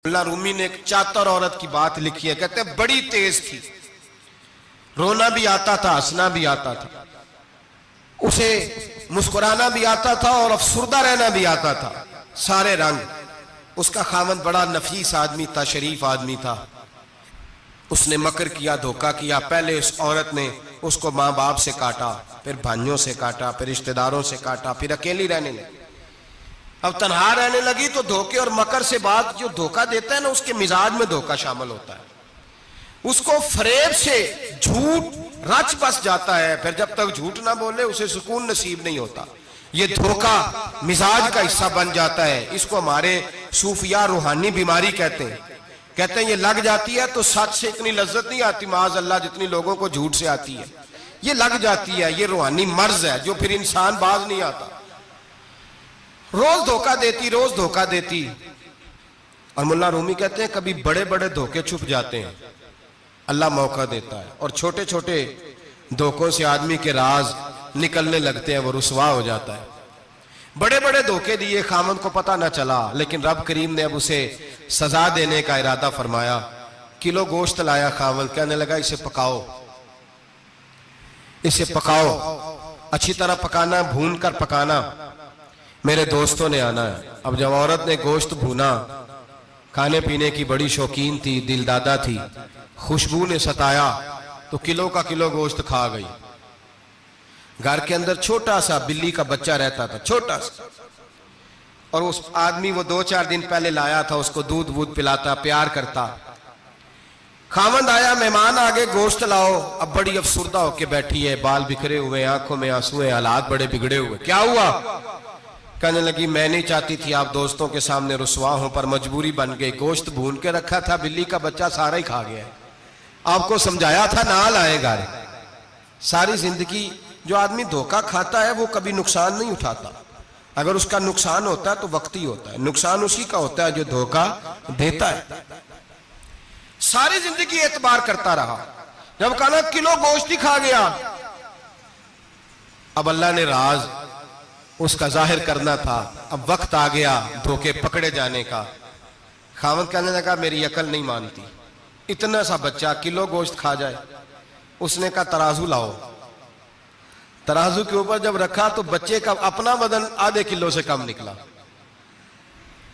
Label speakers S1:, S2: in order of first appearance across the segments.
S1: मुल्ला रूमी ने एक चातर औरत की बात लिखी है, कहते हैं बड़ी तेज थी, रोना भी आता था, हंसना भी आता था, उसे मुस्कुराना भी आता था और अफसुर्दा रहना भी आता था, सारे रंग। उसका खामद बड़ा नफीस आदमी था, शरीफ आदमी था। उसने मकर किया, धोखा किया। पहले उस औरत ने उसको माँ बाप से काटा, फिर भाइयों से काटा, फिर रिश्तेदारों से काटा, फिर अकेली रहने लगी। अब तन्हा रहने लगी तो धोखे और मकर से बात, जो धोखा देता है ना उसके मिजाज में धोखा शामिल होता है। उसको फरेब से झूठ रच बस जाता है, फिर जब तक झूठ ना बोले उसे सुकून नसीब नहीं होता। ये धोखा मिजाज का हिस्सा बन जाता है। इसको हमारे सूफिया रूहानी बीमारी कहते हैं। कहते हैं ये लग जाती है तो सच से इतनी लज्जत नहीं आती माज अल्लाह जितनी लोगों को झूठ से आती है। ये लग जाती है, ये रूहानी मर्ज है जो फिर इंसान बाज नहीं आता। रोज धोखा देती, रोज धोखा देती। और मुल्ला रूमी कहते हैं कभी बड़े बड़े धोखे छुप जाते हैं, अल्लाह मौका देता है, और छोटे छोटे धोखों से आदमी के राज निकलने लगते हैं, वो रुसवा हो जाता है। बड़े बड़े धोखे दिए, खामद को पता ना चला, लेकिन रब करीम ने अब उसे सजा देने का इरादा फरमाया। किलो गोश्त लाया खामद, कहने लगा इसे पकाओ, इसे पकाओ, अच्छी तरह पकाना, भून कर पकाना, मेरे दोस्तों ने आना है। अब जब औरत ने गोश्त भूना, खाने पीने की बड़ी शौकीन थी, दिलदादा थी, खुशबू ने सताया तो किलो का किलो गोश्त खा गई। घर के अंदर छोटा सा बिल्ली का बच्चा रहता था, छोटा सा, और उस आदमी वो 2-4 दिन पहले लाया था, उसको दूध वूध पिलाता, प्यार करता। खामद आया, मेहमान आगे, गोश्त लाओ। अब बड़ी अफसुर्दा होके बैठी है, बाल बिखरे हुए, आंखों में आंसू है, हालात बड़े बिगड़े हुए। क्या हुआ? कहने लगी मैं नहीं चाहती थी आप दोस्तों के सामने रुसवा हूं, पर मजबूरी बन गई। गोश्त भून के रखा था, बिल्ली का बच्चा सारा ही खा गया। आपको समझाया था ना लाए घर। सारी जिंदगी जो आदमी धोखा खाता है वो कभी नुकसान नहीं उठाता। अगर उसका नुकसान होता है तो वक्ती होता है, नुकसान उसी का होता है जो धोखा देता है। सारी जिंदगी एतबार करता रहा, जब कहना किलो गोश्त ही खा गया। अब अल्लाह ने राज उसका जाहिर करना था, अब वक्त आ गया धोखे पकड़े जाने का। खामद कहने लगा मेरी अकल नहीं मानती, इतना सा बच्चा किलो गोश्त खा जाए। उसने कहा तराजू लाओ। तराजू के ऊपर जब रखा तो बच्चे का अपना वजन आधे किलो से कम निकला।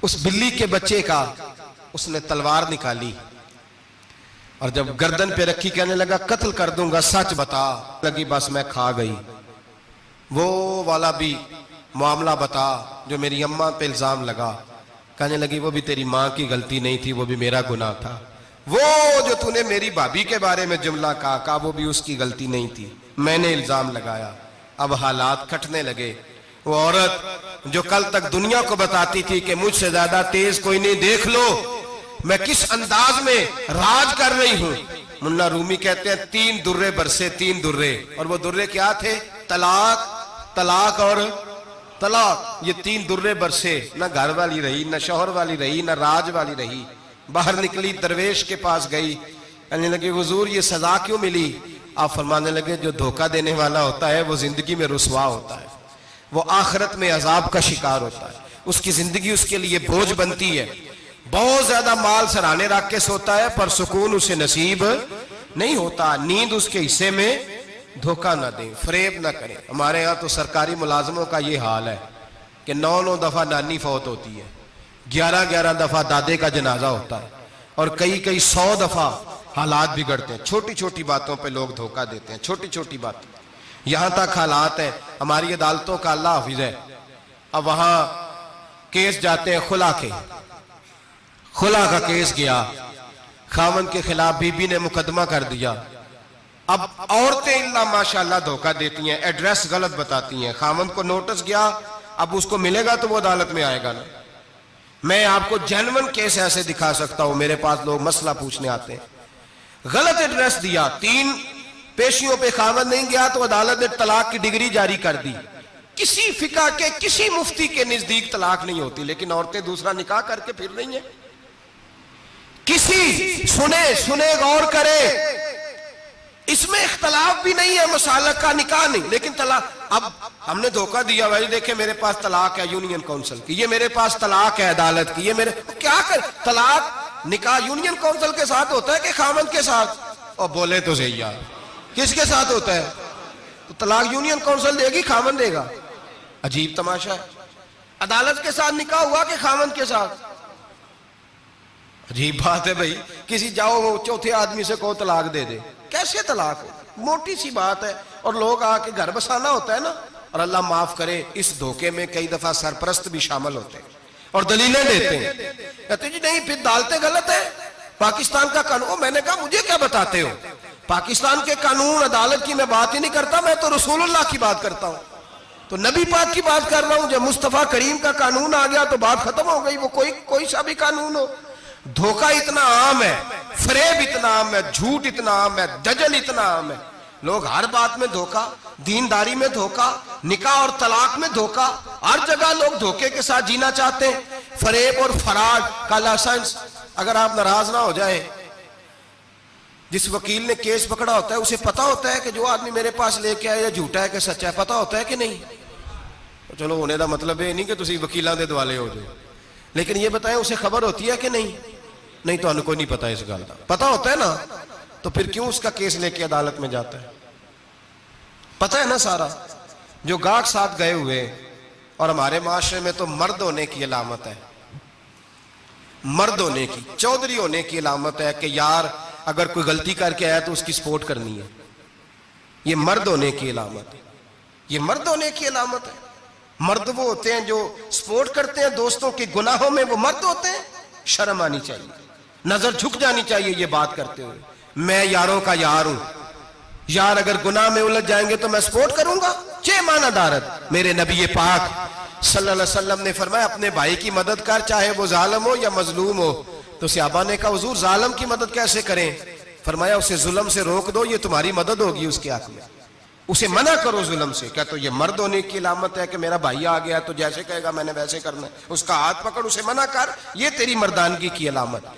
S1: उस बिल्ली के बच्चे का उसने तलवार निकाली और जब गर्दन पे रखी, कहने लगा कत्ल कर दूंगा, सच बता। लगी बस मैं खा गई। वो वाला भी मामला बता जो मेरी अम्मा पे इल्जाम लगा। कहने लगी वो भी तेरी माँ की गलती नहीं थी, वो भी मेरा गुनाह था। वो जो तूने मेरी भाभी के बारे में जुमला कहा वो भी उसकी गलती नहीं थी, मैंने इल्जाम लगाया। अब हालात खटने लगे। वो औरत जो कल तक दुनिया को बताती थी कि मुझसे ज्यादा तेज कोई नहीं, देख लो मैं किस अंदाज में राज कर रही हूं। मुन्ना रूमी कहते हैं 3 दुर्रे बरसे, 3 दुर्रे, और वो दुर्रे क्या थे? तलाक, तलाक और तलाक। ये 3 दुर्रे बरसे। न घर वाली रही, न शौहर वाली रही, न राज वाली रही। बाहर निकली, दरवेश के पास गई, कहने लगी हुजूर ये सजा क्यों मिली? आप फरमाने लगे जो धोखा देने वाला होता है वो जिंदगी में रुसवा होता है, वो आखिरत में अजाब का शिकार होता है, उसकी जिंदगी उसके लिए बोझ बनती है। बहुत ज्यादा माल सराहने रख के सोता है पर सुकून उसे नसीब नहीं होता। नींद उसके हिस्से में, धोखा ना दें, फरेब ना करें। हमारे यहाँ तो सरकारी मुलाजमों का ये हाल है कि 9-9 दफा नानी फौत होती है, 11-11 दफा दादे का जनाजा होता है, और कई 100 दफा हालात बिगड़ते हैं। छोटी छोटी बातों पे लोग धोखा देते हैं, छोटी छोटी बात। यहां तक हालात है, हमारी अदालतों का अल्लाह हाफिज है, अब वहां केस जाते हैं खुला के। खुला का केस गया, खामन के खिलाफ बीबी ने मुकदमा कर दिया। अब औरतें इल्ला माशाल्लाह धोखा देती हैं, एड्रेस गलत बताती हैं। खामन को नोटिस गया, अब उसको मिलेगा तो वो अदालत में आएगा ना। मैं आपको जेन्युइन केस ऐसे दिखा सकता हूं, मेरे पास लोग मसला पूछने आते हैं। गलत एड्रेस दिया, 3 पेशियों पे खामद नहीं गया तो अदालत ने तलाक की डिग्री जारी कर दी। किसी फिका के, किसी मुफ्ती के नजदीक तलाक नहीं होती, लेकिन औरतें दूसरा निकाह करके फिर रही हैं। किसी सुने गौर करे, इसमें इख्तलाफ भी नहीं है, मसाला का निकाह नहीं, लेकिन तलाक। अब हमने धोखा दिया, भाई देखे मेरे पास तलाक है यूनियन काउंसिल की, ये मेरे पास तलाक है अदालत की, ये मेरे क्या कर तलाक निकाह यूनियन काउंसिल के साथ होता है कि खामन के साथ? और बोले तो सही यार, किसके साथ होता है? तो तलाक यूनियन काउंसिल देगी, खामन देगा? अजीब तमाशा है। अदालत के साथ निकाह हुआ कि खामन के साथ? अजीब बात है भाई। किसी जाओ वो चौथे आदमी से कहो तलाक दे दे, कैसे तलाक हो? मोटी सी बात है। और लोग आके घर बसाना होता है ना, और अल्लाह माफ करे इस धोखे में कई दफा सरपरस्त भी शामिल होते हैं और दलीलें देते हैं, कहते जी नहीं फिर डालते गलत है, पाकिस्तान का कानून। मैंने कहा मुझे क्या बताते हो? पाकिस्तान के कानून अदालत की मैं बात ही नहीं करता, मैं तो रसूलुल्लाह की बात करता हूं, तो नबी पाक की बात कर रहा हूं। जब मुस्तफा करीम का कानून आ गया तो बात खत्म हो गई। वो कोई सा भी कानून हो। धोखा इतना आम है, फरेब इतना आम है, झूठ इतना आम है, दजल इतना आम है। लोग हर बात में धोखा, दीनदारी में धोखा, निकाह और तलाक में धोखा, हर जगह लोग धोखे के साथ जीना चाहते हैं। फरेब और फराड का लाइसेंस। अगर आप नाराज ना हो जाए, जिस वकील ने केस पकड़ा होता है उसे पता होता है कि जो आदमी मेरे पास लेके आया झूठा है कि सच्चा है, पता होता है कि नहीं? तो चलो होने का मतलब ये नहीं कि तुम वकीलों के दुआले हो जाए, लेकिन ये बताएं उसे खबर होती है कि नहीं? नहीं तो उनको नहीं पता इस गल का। पता होता है ना, तो फिर क्यों उसका केस लेके अदालत में जाता है? पता है ना सारा। जो गाहक साथ गए हुए, और हमारे माशरे में तो मर्द होने की अलामत है, मर्द होने की, चौधरी होने की अलामत है कि यार अगर कोई गलती करके आया तो उसकी सपोर्ट करनी है। ये मर्द होने की अलामत है, ये मर्द होने की अलामत है। मर्द वो होते हैं जो सपोर्ट करते हैं दोस्तों के गुनाहों में, वो मर्द होते हैं। शर्म आनी चाहिए, नजर झुक जानी चाहिए ये बात करते हुए। मैं यारों का यार हूं, यार अगर गुनाह में उलझ जाएंगे तो मैं सपोर्ट करूंगा। चे मानादारत मेरे नबी पाक सल्लल्लाहु अलैहि वसल्लम ने फरमाया अपने भाई की मदद कर, चाहे वो जालिम हो या मजलूम हो। तो सहाबा ने कहा हुजूर जालिम की मदद कैसे करें? फरमाया उसे जुल्म से रोक दो, ये तुम्हारी मदद होगी उसके हक में। उसे मना करो जुल्म से। क्या तो ये मर्द होने की अलामत है कि मेरा भाई आ गया तो जैसे कहेगा मैंने वैसे करना है? उसका हाथ पकड़, उसे मना कर, ये तेरी मर्दानगी की अलामत।